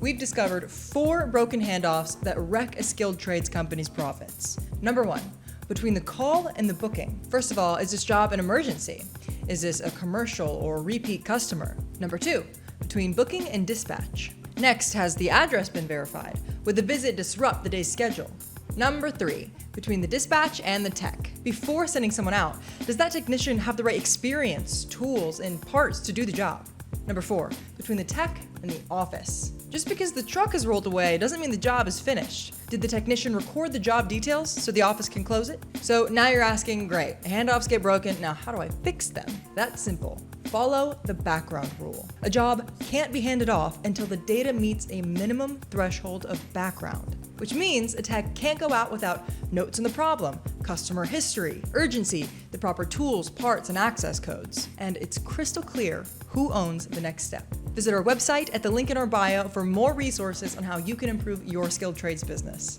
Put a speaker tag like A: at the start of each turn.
A: we've discovered 4 broken handoffs that wreck a skilled trades company's profits. Number 1, between the call and the booking. First of all, is this job an emergency? Is this a commercial or repeat customer? Number 2, between booking and dispatch. Next, has the address been verified? Would the visit disrupt the day's schedule? Number 3, between the dispatch and the tech. Before sending someone out, does that technician have the right experience, tools, and parts to do the job? Number 4, between the tech and the office. Just because the truck has rolled away doesn't mean the job is finished. Did the technician record the job details so the office can close it? So now you're asking, great, handoffs get broken, now how do I fix them? That's simple. Follow the background rule. A job can't be handed off until the data meets a minimum threshold of background, which means a tech can't go out without notes on the problem, customer history, urgency, the proper tools, parts, and access codes. And it's crystal clear who owns the next step. Visit our website at the link in our bio for more resources on how you can improve your skilled trades business.